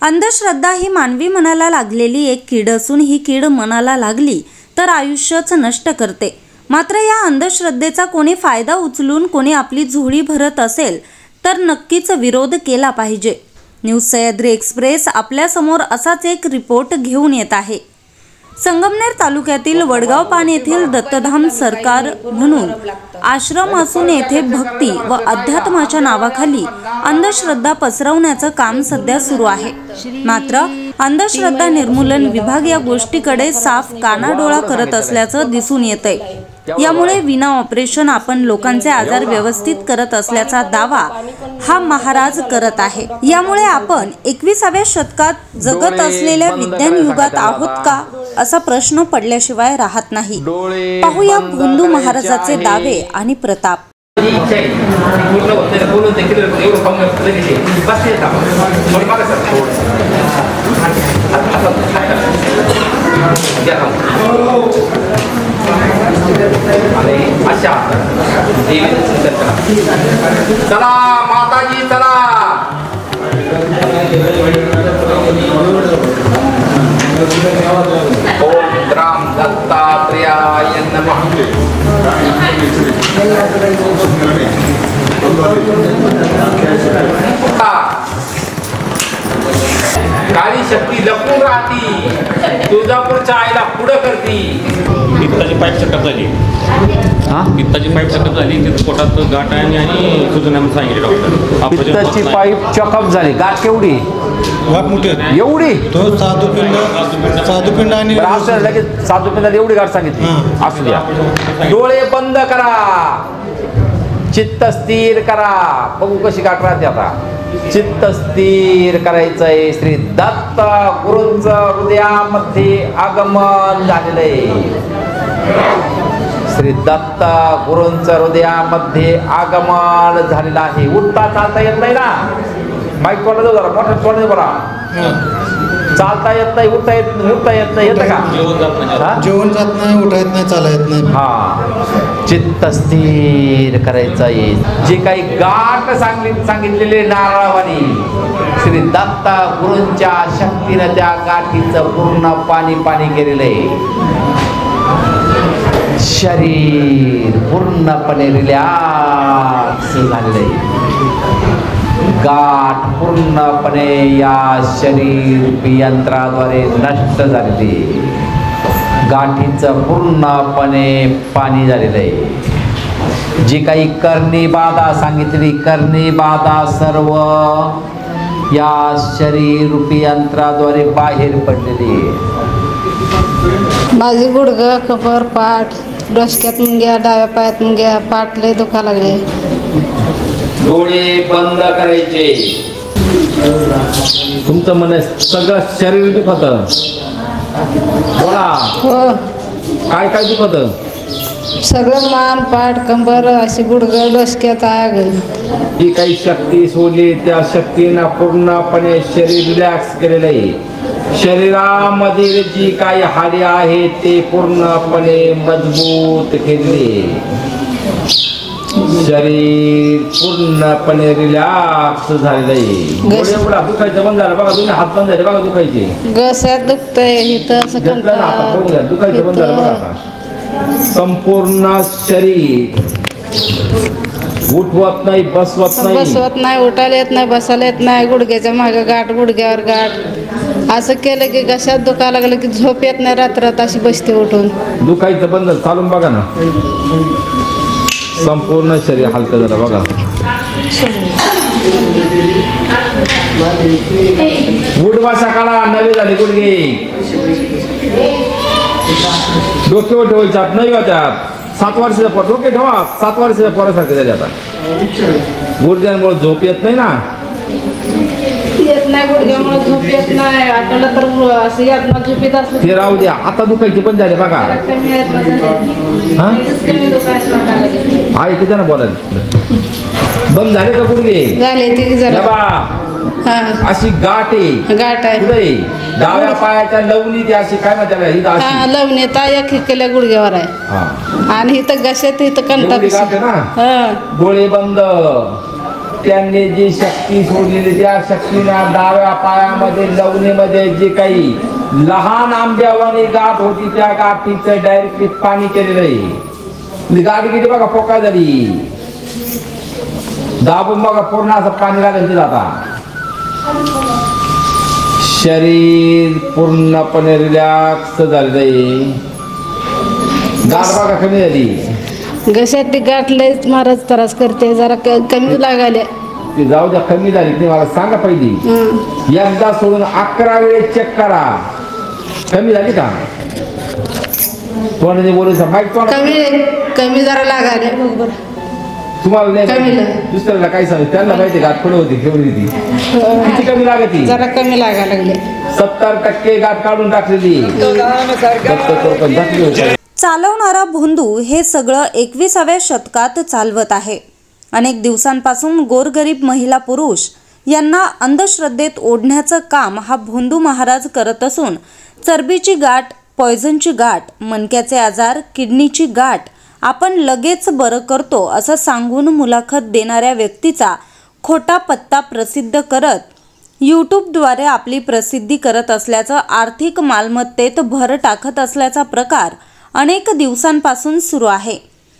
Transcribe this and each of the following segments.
अंधश्रद्धा ही मानवी मनाला लागलेली एक कीड असून ही कीड मनाला लागली तर आयुष्यच नष्ट करते। मात्र या अंधश्रद्धेचा कोणी फायदा उचलून कोणी आपली झोळी भरत असेल तर नक्कीच विरोध केला पाहिजे। न्यूज सह्याद्री एक्सप्रेस आपल्या समोर असाच एक रिपोर्ट घेऊन येत आहे। संगमनेर तालुक्यातील वडगाव पान येथील दत्तधाम सरकार म्हणून आश्रम असून येथे भक्ती व अध्यात्माच्या नावाखाली अंधश्रद्धा पसरवण्याचं काम सध्या सुरू आहे। मात्र अंधश्रद्धा निर्मूलन विभाग या गोष्टीकडे साफ कानाडोळा करत असल्याचं दिसून येतंय। यामुळे विना ऑपरेशन आपण लोकांचे आजार व्यवस्थित करत असल्याचा दावा हा महाराज करत आहे। यामुळे आपण 21व्या शतकात जगत असलेल्या विज्ञान युगात आहोत का असा प्रश्न पडल्याशिवाय राहत नाही। पाहूया भोंदू महाराजाचे दावे आणि प्रताप। चला माताजी चला। ओम राम दत्तात्रेयाय नमः। काळी शक्ती लपून राहती, तुळजापूरच्या आईला पुढं करती। पित्ताची पाईप चेकअप झाली। पित्ताची पाईप चेकअप झाली, तिथं पोटात गाठ आहे आणि सुजन सांगितले डॉक्टर। पित्ताची पाईप चेकअप झाली, गाठ केवढी? गाठ मोठी एवढी? तो साधुपिंड आणि लगेच साधुपिंडाला एवढी गाठ सांगितली। असू द्या, डोळे बंद करा, चित्त स्थिर करा। बघू कशी गाठ राहते आता। चित्त स्थिर करायचंय। श्री दत्त गुरूंचं हृदयामध्ये आगमन झालेलंय। श्री दत्त गुरूंचं हृदयामध्ये आगमन झालेलं आहे। उठता चालता येत नाही ना? माईक तोंडात जरा मोठ्या तोंडात बोला। चालता येत नाही, उठता येत नाही, येतं का? जेवण जात नाही, उठा येत नाही, चाला येत नाही। हा, चित्त स्थिर करायचंय। जे काही गाठ सांगितलेले नारळावाणी श्री दत्ता गुरूंच्या शक्तीनं त्या गाठीचं पूर्ण पाणी केलेलं आहे। शरीर पूर्णपणे रिलॅक्स झालेलं आहे। गाठ पूर्णपणे या शरीर यंत्राद्वारे नष्ट झालेली। गाठीचं पूर्णपणे पाणी झालेलं आहे। जी काही करणी बाधा सांगितली, करणी बाधा सर्व या शरीर रूपी यंत्राद्वारे बाहेर पडलेली आहे। माझी गुडघं, कबर, पाठ, डोसक्यात मुंग्या, डाव्या पायात मुंग्या, पाठ लय दुखा लागले। डोळे बंद करायचे। तुमचं मन सगळं शरीर दुखत बोला। हो, काय काय दुखत? सगळं मान, पाठ, कंबर, अशी गुडघं, डोसक्यात आग। जी काही शक्ती सोडली त्या शक्तीनं पूर्णपणे शरीर रिलॅक्स केलेलं आहे। शरीरामध्ये जी काही हाडे आहेत ते पूर्णपणे मजबूत केले। शरीर पूर्णपणे रिलॅक्स झालेलं आहे। एवढा दुखायचं बंद झालं बघा, तुम्ही हात बंद झाले बघा, दुखायचे घशात दुखतंय, इथं दुखायचं बंद झालं बघा। संपूर्ण शरीर उठवत नाही, बसवत नाही, उठायला येत नाही, बसायला येत नाही। गुडघ्याच्या मागे गाठ, गुडघ्यावर गाठ। असं केलं की घशात दुखायला लागलं की झोप येत नाही, रात्रात अशी बसते उठून। दुखायचं बंद चालून बघा ना, संपूर्ण शरीर हलकं झालं बघा। उठवा सकाळा, नवे झाले गुडघे, डोके ठेवायच्यात नवी होत्यात। 7 वर्षाचा पोर डोके ठेवा, 7 वर्षाच्या पोरासारखे झाले आता। गुडघ्यांमुळे झोप येत नाही ना? येत नाही, गुडघ्यामुळे झोप येत नाही। आठवलं तर असं यात झोपेत असलं ते राहू द्या, आता दुखायचे पण झाले बघा। आई किती ना बोलायला बंद झाले का गुडघे? झाले ते झाले। अशी गाठ आहे पुढे डाव्या पायाच्या लवणी ती अशी काय म्हणतात लवणी ताया खिकल्या गुडघ्यावर आहे। आणि इथं घशात इथं कंटा डोळे बंद, त्यांनी जी शक्ती सोडलेली त्या शक्तीला डाव्या पायामध्ये लवणीमध्ये जे काही लहान आंब्यावानी गाठ होती त्या गाठीचं डायरेक्टली पाणी केलेलं आहे. गाठ किती बघा पोकळ झाली, दाबून बघा पूर्ण असं पाणी घालायचं जाता. शरीर पूर्णपणे रिलॅक्स झालेलं आहे. गाठ बघा कमी झाली. घशात ती गाठ लय महाराज त्रास करते, जरा कमी लागायला. ती जाऊ द्या, कमी झाली नाही मला सांगा पहिली. एकदा सोडून 11 वेळेस चेक करा. कमी झाली का? कोणाने बोलायचं माहित कमी जरा लागायला बरोबर. तुम्हाला नाही दुसऱ्याला काय सांग, त्यांना माहिती गाठ पुढे होती केवढी ती किती कमी लागती. जरा कमी लागायला लागले. 70% गाठ काढून टाकलेली. चालवणारा भोंदू हे सगळं 21व्या शतकात चालवत आहे. अनेक दिवसांपासून गोरगरीब महिला पुरुष यांना अंधश्रद्धेत ओढण्याचं काम हा भोंदू महाराज करत असून चरबीची गाठ, पॉयझनची गाठ, मणक्याचे आजार, किडनीची गाठ आपण लगेच बरं करतो असं सांगून मुलाखत देणाऱ्या व्यक्तीचा खोटा पत्ता प्रसिद्ध करत यूट्यूबद्वारे आपली प्रसिद्धी करत असल्याचं, आर्थिक मालमत्तेत भर टाकत असल्याचा प्रकार अनेक दिवसांपासून सुरू आहे.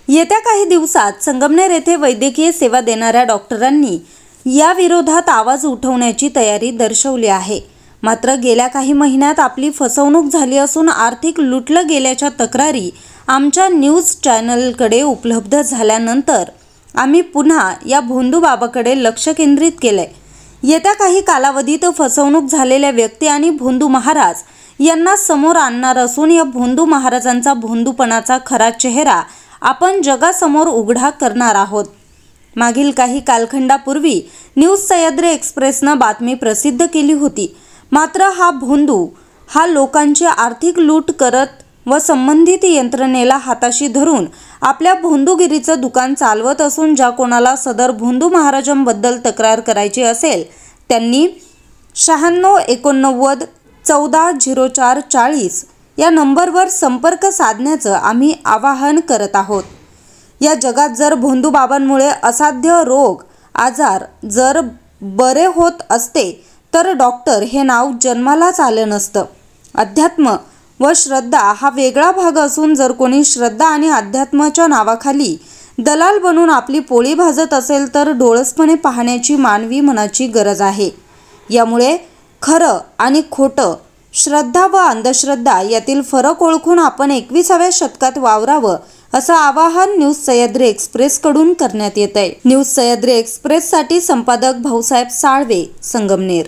येत्या काही दिवसात संगमनेर येथे वैद्यकीय सेवा देणाऱ्या डॉक्टरांनी या विरोधात आवाज उठवण्याची तयारी दर्शवली आहे. मात्र गेल्या काही महिन्यात आपली फसवणूक झाली असून आर्थिक लुटलं गेल्याच्या तक्रारी आमच्या न्यूज चॅनलकडे उपलब्ध झाल्यानंतर आम्ही पुन्हा या भोंदू बाबाकडे लक्ष केंद्रित केलंय. येत्या काही कालावधीत फसवणूक झालेल्या व्यक्ती आणि भोंदू महाराज यांना समोर आणणार असून या भोंदू महाराजांचा भोंदूपणाचा खरा चेहरा आपण जगासमोर उघडा करणार आहोत. मागील काही कालखंडापूर्वी न्यूज सह्याद्री एक्सप्रेसनं बातमी प्रसिद्ध केली होती. मात्र हा भोंदू हा लोकांची आर्थिक लूट करत व संबंधित यंत्रणेला हाताशी धरून आपल्या भोंदूगिरीचं दुकान चालवत असून ज्या कोणाला सदर भोंदू महाराजांबद्दल तक्रार करायची असेल त्यांनी 9689 140440 या नंबरवर संपर्क साधण्याचं आम्ही आवाहन करत आहोत. या जगात जर भोंदू बाबांमुळे असाध्य रोग आजार जर बरे होत असते तर डॉक्टर हे नाव जन्मालाच आलं नसतं. अध्यात्म व श्रद्धा हा वेगळा भाग असून जर कोणी श्रद्धा आणि अध्यात्माच्या नावाखाली दलाल बनून आपली पोळी भाजत असेल तर डोळसपणे पाहण्याची मानवी मनाची गरज आहे. यामुळे खरं आणि खोटं, श्रद्धा व अंधश्रद्धा यातील फरक ओळखून आपण 21व्या शतकात वावरावं असं आवाहन न्यूज सह्याद्री एक्सप्रेसकडून करण्यात येत आहे. न्यूज सह्याद्री एक्सप्रेससाठी संपादक भाऊसाहेब साळवे, संगमनेर.